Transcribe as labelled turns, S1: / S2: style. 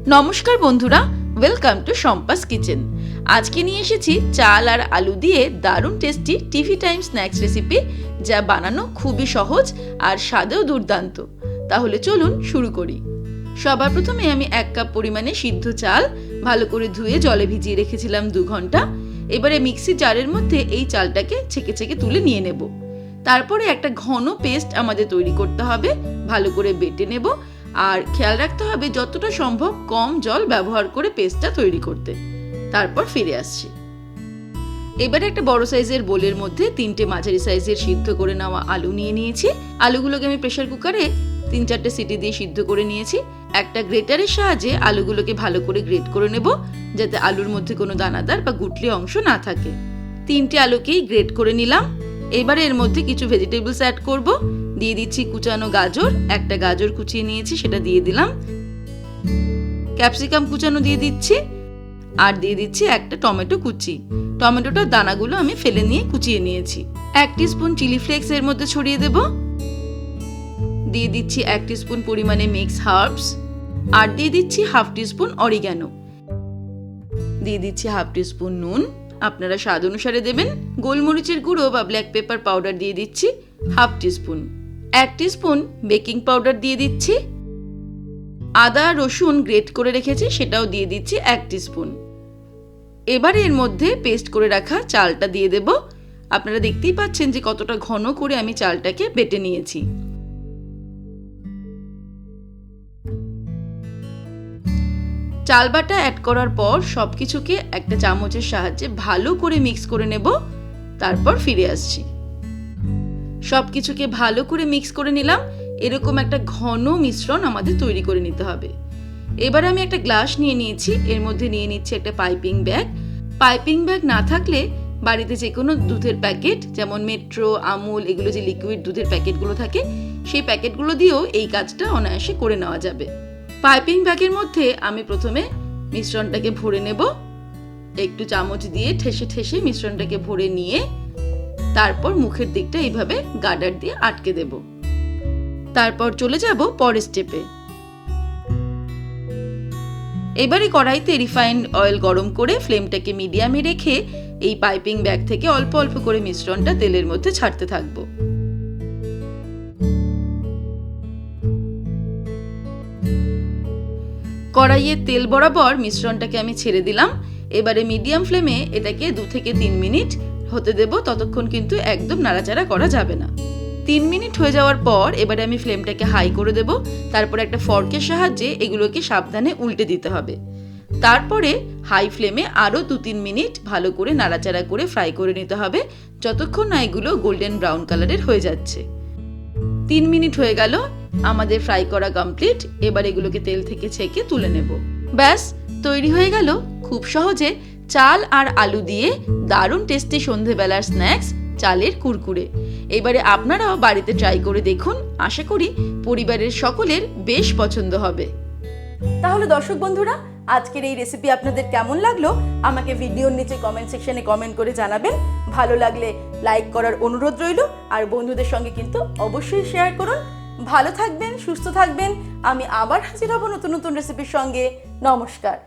S1: নমস্কার বন্ধুরা, welcome to Shampa's kitchen. আজকে নিয়ে এসেছি চাল আর আলু দিয়ে দারুণ টেস্টি টিফি টাইম স্ন্যাক্স রেসিপি, যা বানানো খুবই সহজ আর স্বাদেও দুর্দান্ত। তাহলে চলুন শুরু করি। সবার প্রথমে আমি 1 কাপ পরিমাণে সিদ্ধ চাল ভালো করে ধুয়ে জলে ভিজিয়ে রেখেছিলাম 2 ঘন্টা। এবারে মিক্সি জারের মধ্যে এই চালটাকে ছেঁকে ছেঁকে তুলে নিয়ে নেব। তারপরে একটা ঘন পেস্ট আমাদের তৈরি করতে হবে, ভালো করে বেটে নেব। আর খেয়াল রাখতে হবে যতটা সম্ভব কম জল ব্যবহার করে পেস্টটা তৈরি করতে। তারপর ফিরে আসছি। এবারে একটা বড় সাইজের বোলের মধ্যে 3টে মাঝারি সাইজের সিদ্ধ করে নেওয়া আলু নিয়ে নিয়েছি। আলুগুলোকে আমি প্রেসার কুকারে 3-4টে সিটি দিয়ে সিদ্ধ করে নিয়েছি। একটা গ্রেটারের সাহায্যে আলুগুলোকে ভালো করে গ্রেট করে নেব, যাতে আলুর মধ্যে কোনো দানাদার বা গুটলি অংশ না থাকে। 3টে আলুকেই গ্রেট করে নিলাম। এবারে এর মধ্যে কিছু ভেজিটেবলস অ্যাড করব। দিয়ে দিচ্ছি কুচানো গাজর, একটা গাজর কুচিয়ে নিয়েছি সেটা দিয়ে দিলাম। ক্যাপসিকাম কুচানো দিয়ে দিচ্ছি, আর দিয়ে দিচ্ছি একটা টমেটো কুচি। টমেটোটার দানাগুলো আমি ফেলে নিয়ে কুচিয়ে নিয়েছি। 1 টিস্পুন চিলি ফ্লেক্স এর মধ্যে ছড়িয়ে দেব। দিয়ে দিচ্ছি 1 টিস্পুন পরিমাণে মিক্স হার্বস, আর দিয়ে দিচ্ছি 1/2 টিস্পুন অরিগ্যানো। দিয়ে দিচ্ছি 1/2 টিস্পুন নুন, আপনারা স্বাদ অনুসারে দেবেন। গোলমরিচের গুঁড়ো বা ব্ল্যাক পেপার পাউডার দিয়ে দিচ্ছি 1/2 টিস্পুন। 1 টিস্পুন বেকিং পাউডার দিয়ে দিচ্ছি। আদা রসুন গ্রেট করে রেখেছি সেটাও দিয়ে দিচ্ছি 1 টিস্পুন। এবারে এর মধ্যে পেস্ট করে রাখা চালটা দিয়ে দেব। আপনারা দেখতেই পাচ্ছেন যে কতটা ঘন করে আমি চালটাকে বেটে নিয়েছি। চাল বাটা অ্যাড করার পর সবকিছুকে একটা চামচের সাহায্যে ভালো করে মিক্স করে নেব। তারপর ফিরে আসছি। সবকিছুকে ভালো করে মিক্স করে নিলাম। এরকম একটা ঘন মিশ্রণ আমাদের তৈরি করে নিতে হবে। এবার আমি একটা গ্লাস নিয়ে নিয়েছি, এর মধ্যে নিয়ে নিচ্ছি একটা পাইপিং ব্যাগ। পাইপিং ব্যাগ না থাকলে বাড়িতে যে কোনো দুধের প্যাকেট, যেমন মেট্রো, আমুল, এগুলো যে লিকুইড দুধের প্যাকেটগুলো থাকে, সেই প্যাকেটগুলো দিয়েও এই কাজটা অনায়াসে করে নেওয়া যাবে। পাইপিং ব্যাগের মধ্যে আমি প্রথমে মিশ্রণটাকে ভরে নেব। একটু চামচ দিয়ে ঠেসে ঠেসে মিশ্রণটাকে ভরে নিয়ে তারপর মুখের দিকটা এইভাবে গার্ডার দিয়ে আটকে দেব। তারপর চলে যাব পরের স্টেপে। এবারে কড়াইতে রিফাইন্ড অয়েল গরম করে ফ্লেমটাকে মিডিয়ামে রেখে এই পাইপিং ব্যাগ থেকে অল্প অল্প করে মিশ্রণটা তেলের মধ্যে ছাড়তে থাকবো। কড়াইয়ে তেল বরাবর মিশ্রণটাকে আমি ছেড়ে দিলাম। এবারে মিডিয়াম ফ্লেমে এটাকে 2 থেকে 3 মিনিট হতে দেব। ততক্ষণ কিন্তু একদম নাড়াচাড়া করা যাবে না। 3 মিনিট হয়ে যাওয়ার পর এবারে আমি ফ্লেমটাকে হাই করে দেব। তারপর একটা ফর্কের সাহায্যে এগুলোকে সাবধানে উল্টে দিতে হবে। তারপরে হাই ফ্লেমে আরও 2-3 মিনিট ভালো করে নাড়াচাড়া করে ফ্রাই করে নিতে হবে, যতক্ষণ না এগুলো গোল্ডেন ব্রাউন কালারের হয়ে যাচ্ছে। 3 মিনিট হয়ে গেল, আমাদের ফ্রাই করা কমপ্লিট। এবার এগুলোকে তেল থেকে ছেঁকে তুলে নেব। ব্যাস তৈরি হয়ে গেল খুব সহজে চাল আর আলু দিয়ে দারুণ টেস্টি সন্ধেবেলার স্ন্যাক্স চালের কুরকুরে। এবারে আপনারাও বাড়িতে ট্রাই করে দেখুন। আশা করি পরিবারের সকলের বেশ পছন্দ হবে। তাহলে দর্শক বন্ধুরা, আজকের এই রেসিপি আপনাদের কেমন লাগলো আমাকে ভিডিওর নিচে কমেন্ট সেকশনে কমেন্ট করে জানাবেন। ভালো লাগলে লাইক করার অনুরোধ রইল, আর বন্ধুদের সঙ্গে কিন্তু অবশ্যই শেয়ার করুন। ভালো থাকবেন, সুস্থ থাকবেন। আমি আবার হাজির হব নতুন নতুন রেসিপির সঙ্গে। নমস্কার।